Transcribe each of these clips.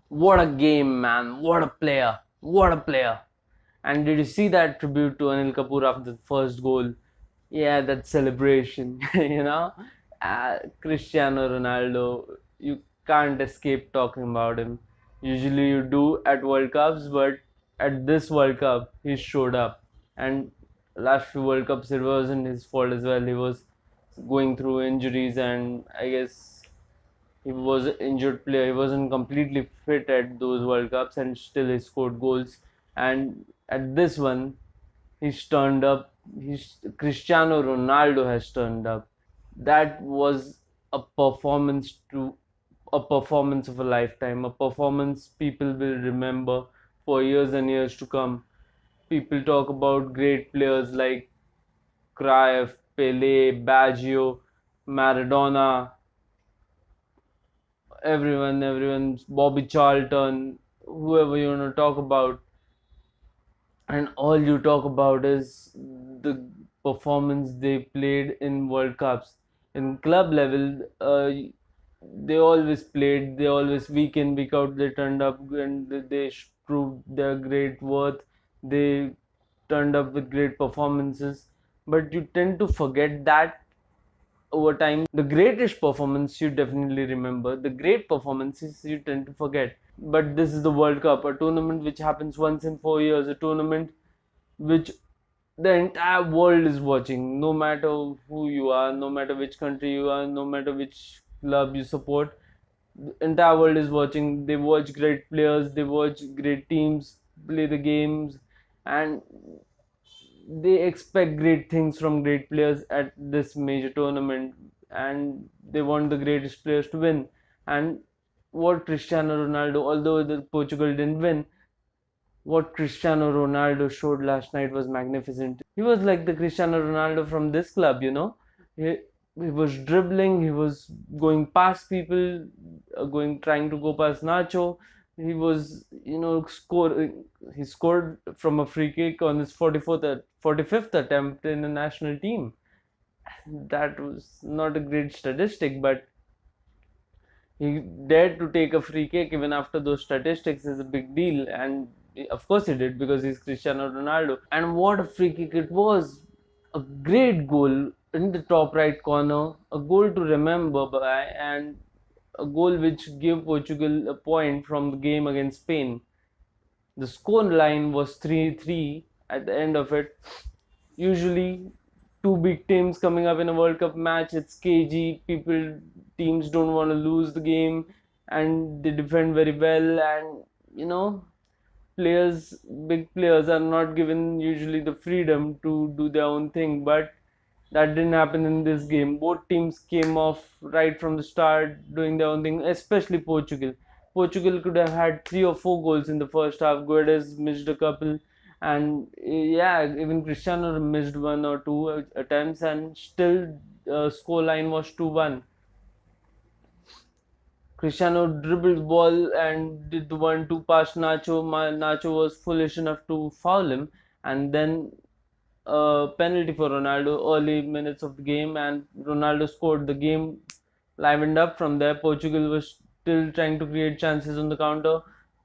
What a game, man. What a player. What a player. And did you see that tribute to Anil Kapoor after the first goal? Yeah, that celebration, Cristiano Ronaldo, you can't escape talking about him. Usually you do at World Cups, but at this World Cup, he showed up. And last few World Cups, it wasn't his fault as well. He was going through injuries, and I guess he was an injured player. He wasn't completely fit at those World Cups, and still he scored goals. And at this one, he's turned up. Cristiano Ronaldo has turned up. That was a performance of a lifetime, a performance people will remember for years and years to come. People talk about great players like Cruyff, Pele, Baggio, Maradona, everyone, Bobby Charlton, whoever you want to talk about, and all you talk about is the performance they played in World Cups. In club level, they always played. They always week in week out they turned up and they proved their great worth. They turned up with great performances. But you tend to forget that over time. The greatest performance you definitely remember. The great performances you tend to forget. But this is the World Cup, a tournament which happens once in 4 years, a tournament which the entire world is watching, no matter who you are, no matter which country you are, no matter which club you support. The entire world is watching. They watch great players, they watch great teams play the games, and they expect great things from great players at this major tournament, and they want the greatest players to win. And what Cristiano Ronaldo, although the Portugal didn't win, what Cristiano Ronaldo showed last night was magnificent. He was like the Cristiano Ronaldo from this club. He was dribbling, he was going past people, trying to go past Nacho. He was, he scored from a free kick on his 45th attempt in the national team. That was not a great statistic, but he dared to take a free kick even after those statistics is a big deal, and of course he did because he's Cristiano Ronaldo. And what a free kick it was! A great goal in the top right corner, a goal to remember by, and a goal which gave Portugal a point from the game against Spain. The score line was 3-3 at the end of it. Usually, two big teams coming up in a World Cup match, it's cagey. Teams don't want to lose the game, and they defend very well. And you know, players, big players, are not given usually the freedom to do their own thing. But that didn't happen in this game. Both teams came off right from the start doing their own thing, especially Portugal. Portugal could have had 3 or 4 goals in the first half. Guedes missed a couple, and yeah, even Cristiano missed 1 or 2 attempts, and still score line was 2-1. Cristiano dribbled ball and did the 1-2 past Nacho. Nacho was foolish enough to foul him, and then a penalty for Ronaldo early minutes of the game, and Ronaldo scored. The game livened up from there. Portugal was still trying to create chances on the counter,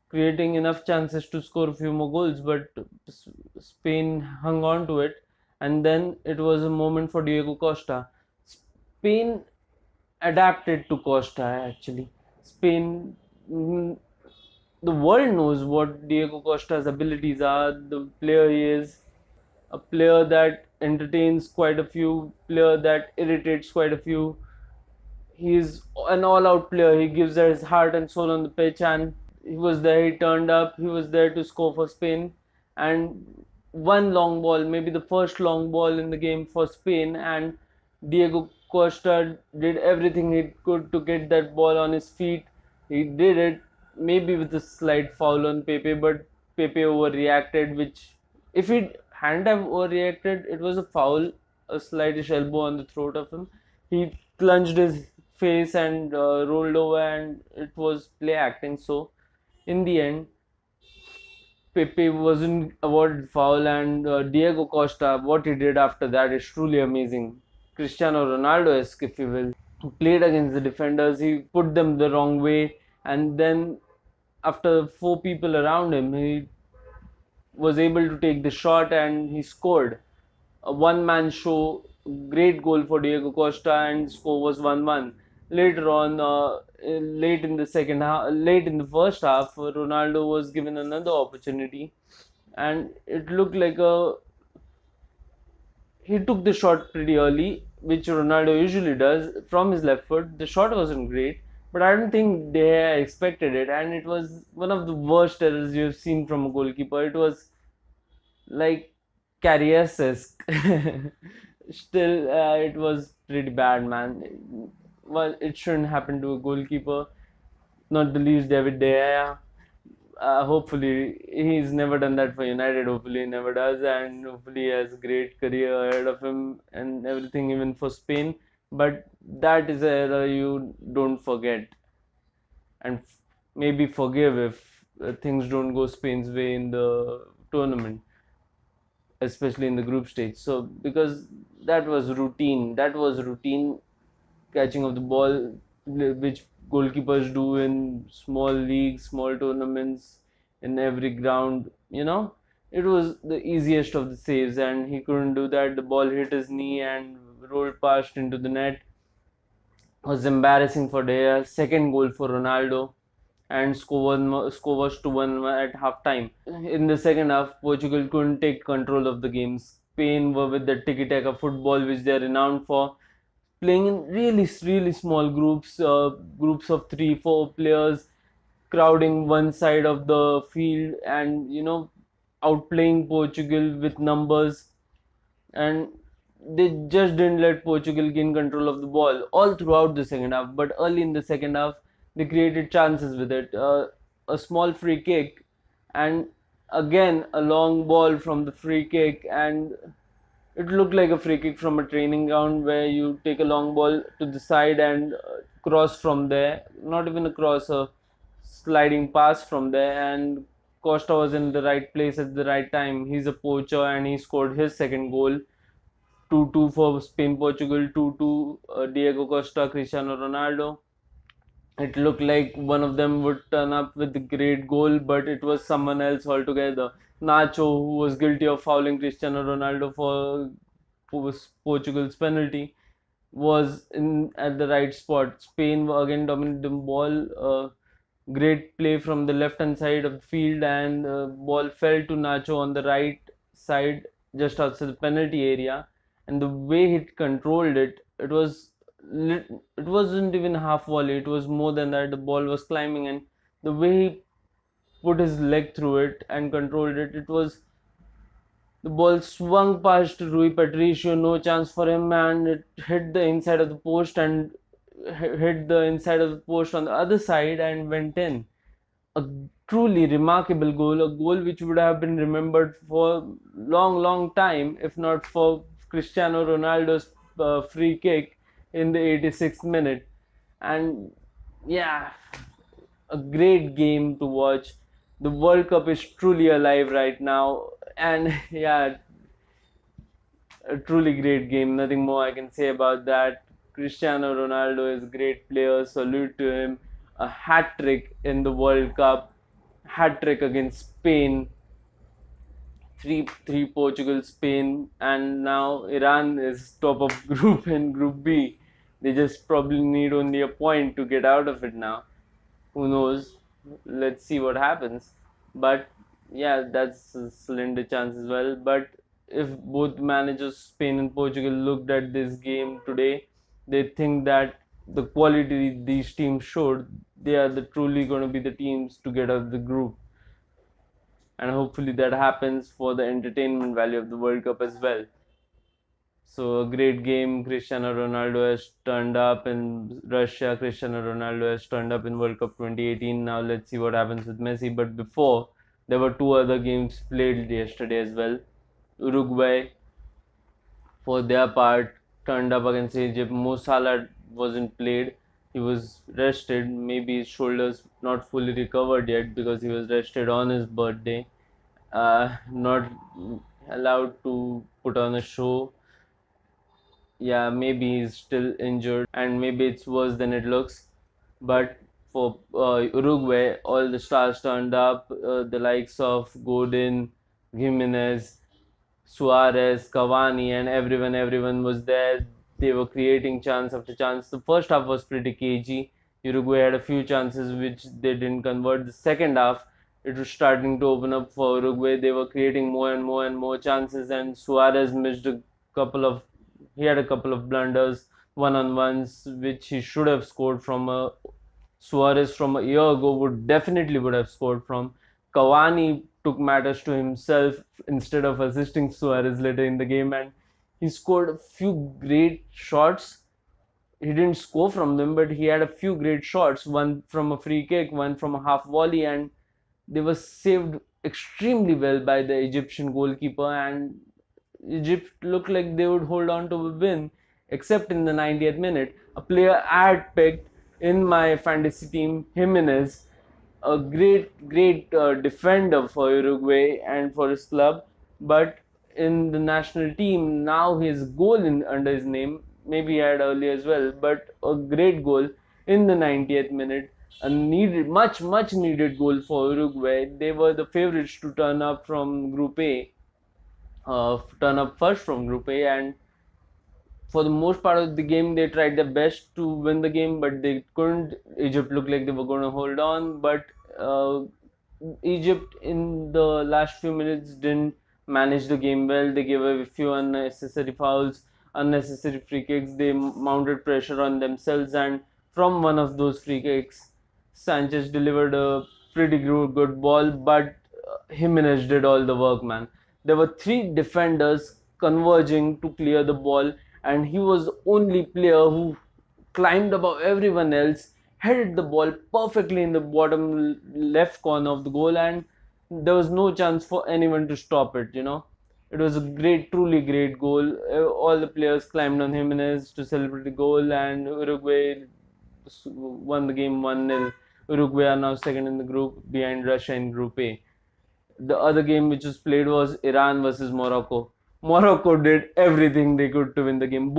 creating enough chances to score a few more goals, but Spain hung on to it, and then it was a moment for Diego Costa. Spain adapted to Costa actually. Spain, mm, the world knows what Diego Costa's abilities are, the player he is, a player that entertains quite a few, player that irritates quite a few. He's an all-out player. He gives his heart and soul on the pitch, and he was there. He turned up. He was there to score for Spain, and one long ball, maybe the first long ball in the game for Spain, and Diego Costa did everything he could to get that ball on his feet. He did it, maybe with a slight foul on Pepe, but Pepe overreacted, which if he hadn't have overreacted, it was a foul, a slightish elbow on the throat of him. He plunged his face and rolled over, and it was play acting. So, in the end, Pepe wasn't awarded foul, and Diego Costa, what he did after that is truly amazing. Cristiano Ronaldo-esque, if you will. He played against the defenders, he put them the wrong way, and then after four people around him, he was able to take the shot and he scored. A one man show, great goal for Diego Costa, and score was 1-1. Later on, late in the second half, late in the first half, Ronaldo was given another opportunity, and it looked like a he took the shot pretty early, which Ronaldo usually does from his left foot. The shot wasn't great, but I don't think they expected it, and it was one of the worst errors you've seen from a goalkeeper. It was like Carriers-esque. Still, it was pretty bad, man. Well, it shouldn't happen to a goalkeeper, not the least David De Gea. Hopefully, he's never done that for United. Hopefully, he never does, and hopefully, he has a great career ahead of him and everything, even for Spain. But that is an error you don't forget, and maybe forgive if things don't go Spain's way in the tournament, especially in the group stage. So because that was routine catching of the ball, which goalkeepers do in small leagues, small tournaments, in every ground. It was the easiest of the saves, and he couldn't do that. The ball hit his knee and rolled past into the net. It was embarrassing for their second goal for Ronaldo, and score was 2-1 at halftime. In the second half, Portugal couldn't take control of the game. Spain were with the tiki-taka football, which they are renowned for, playing in really small groups, groups of three, four players, crowding one side of the field, and outplaying Portugal with numbers, and they just didn't let Portugal gain control of the ball all throughout the second half. But early in the second half, they created chances with it. A small free kick, and again a long ball from the free kick, and it looked like a free kick from a training ground where you take a long ball to the side and cross from there. Not even a cross, a sliding pass from there, and Costa was in the right place at the right time. He's a poacher, and he scored his second goal. 2-2 for Spain Portugal, 2-2 Diego Costa, Cristiano Ronaldo. It looked like one of them would turn up with a great goal, but it was someone else altogether. Nacho, who was guilty of fouling Cristiano Ronaldo for Portugal's penalty, was in at the right spot. Spain again dominated the ball. Great play from the left hand side of the field, and ball fell to Nacho on the right side, just outside the penalty area. And the way he controlled it, it wasn't even half volley. It was more than that. The ball was climbing, and the way he put his leg through it and controlled it, the ball swung past Rui Patricio, no chance for him, and it hit the inside of the post and hit the inside of the post on the other side and went in. A truly remarkable goal, a goal which would have been remembered for long time, if not for Cristiano Ronaldo's free kick in the 86th minute. And yeah, a great game to watch. The World Cup is truly alive right now, and yeah, a truly great game. Nothing more I can say about that. Cristiano Ronaldo is a great player. Salute to him. A hat trick in the World Cup. Hat trick against Spain. Three Portugal, Spain, and now Iran is top of group in Group B. They just probably need only a point to get out of it now. Who knows? Let's see what happens. But yeah, that's a slender chance as well. But if both managers, Spain and Portugal, looked at this game today, they think that the quality these teams showed, they are truly going to be the teams to get out of the group. And hopefully that happens for the entertainment value of the World Cup as well. So a great game. Cristiano Ronaldo has turned up in Russia. Cristiano Ronaldo has turned up in World Cup 2018. Now let's see what happens with Messi. But before, there were two other games played yesterday as well. Uruguay, for their part, turned up against Egypt. Mo Salah wasn't played. He was rested. Maybe his shoulders not fully recovered yet because he was rested on his birthday. Not allowed to put on a show. Yeah, maybe he's still injured, and maybe it's worse than it looks. But for Uruguay. All the stars turned up, the likes of Godin, Jimenez, Suarez, Cavani, and everyone was there. They were creating chance after chance. The first half was pretty cagey. Uruguay had a few chances which they didn't convert. The second half, it was starting to open up for Uruguay. They were creating more and more and more chances, and Suarez missed a couple of. He had a couple of blunders, one-on-ones, which he should have scored from. Suarez from a year ago would have scored from. Cavani took matters to himself instead of assisting Suarez later in the game, and he scored a few great shots. He didn't score from them, but he had a few great shots. One from a free kick, one from a half volley, and they were saved extremely well by the Egyptian goalkeeper. And Egypt looked like they would hold on to a win, except in the 90th minute. A player I had picked in my fantasy team, Jimenez, a great defender for Uruguay and for his club, but in the national team now his goal in under his name. Maybe he had earlier as well, but a great goal in the 90th minute, a needed much needed goal for Uruguay. They were the favorites to turn up first from Group A, and for the most part of the game they tried their best to win the game, but they couldn't. Egypt looked like they were going to hold on, but uh, Egypt in the last few minutes didn't manage the game well. They gave away a few unnecessary fouls, unnecessary free kicks. They mounted pressure on themselves, and from one of those free kicks, Sanchez delivered a pretty good ball, but Jimenez did all the work, man. There were three defenders converging to clear the ball, and he was the only player who climbed above everyone else, headed the ball perfectly in the bottom left corner of the goal, and there was no chance for anyone to stop it. It was a truly great goal. All the players climbed on Jimenez to celebrate the goal, and Uruguay won the game 1-0. Uruguay are now second in the group behind Russia in Group A. The other game which was played was Iran versus Morocco. Morocco did everything they could to win the game.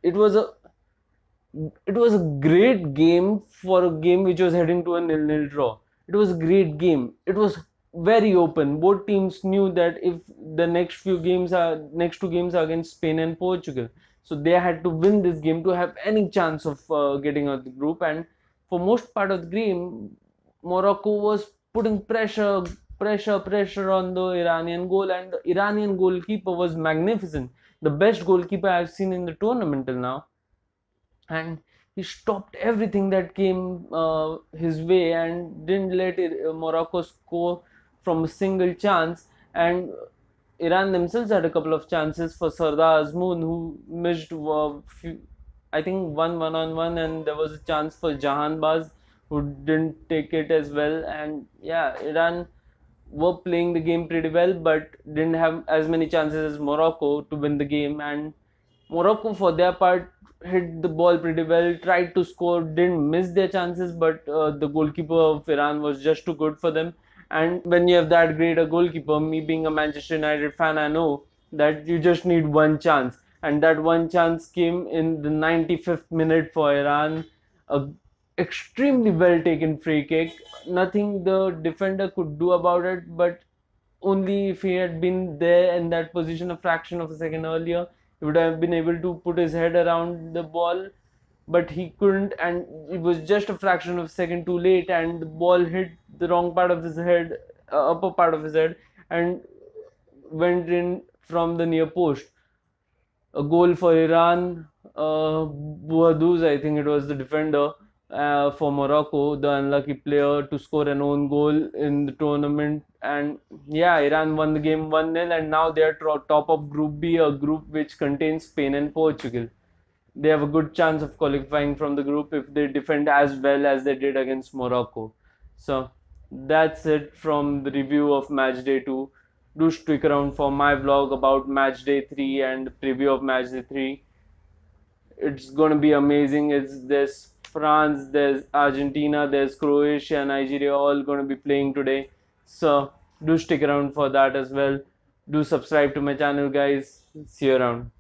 It was a great game for a game which was heading to a nil-nil draw. It was a great game. It was very open. Both teams knew that if the next two games are against Spain and Portugal, so they had to win this game to have any chance of getting out of the group. And for most part of the game, Morocco was putting pressure on the Iranian goal, and the Iranian goalkeeper was magnificent. The best goalkeeper I've seen in the tournament till now, and he stopped everything that came his way and didn't let Morocco score from a single chance. And Iran themselves had a couple of chances for Sardar Azmoun, who missed I think one on one, and there was a chance for Jahanbaz, who didn't take it as well. And yeah, Iran were playing the game pretty well, but didn't have as many chances as Morocco to win the game. And Morocco, for their part, hit the ball pretty well, tried to score, didn't miss their chances, but the goalkeeper of Iran was just too good for them. And when you have that great a goalkeeper, me being a Manchester United fan, I know that you just need one chance. And that one chance came in the 95th minute for Iran. A extremely well taken free kick. Nothing the defender could do about it, but only if he had been there in that position a fraction of a second earlier, he would have been able to put his head around the ball, but he couldn't, and it was just a fraction of a second too late, and the ball hit the wrong part of his head, upper part of his head, and went in from the near post. A goal for Iran. Bouadouz, I think it was the defender for Morocco, the unlucky player to score an own goal in the tournament. And yeah, Iran won the game 1-0, and now they are top of Group B, a group which contains Spain and Portugal. They have a good chance of qualifying from the group if they defend as well as they did against Morocco. So that's it from the review of match day 2. Do stick around for my vlog about match day 3 and preview of match day 3. It's going to be amazing. There's France, there's Argentina, there's Croatia, Nigeria, all going to be playing today. So do stick around for that as well. Do subscribe to my channel, guys. See you around.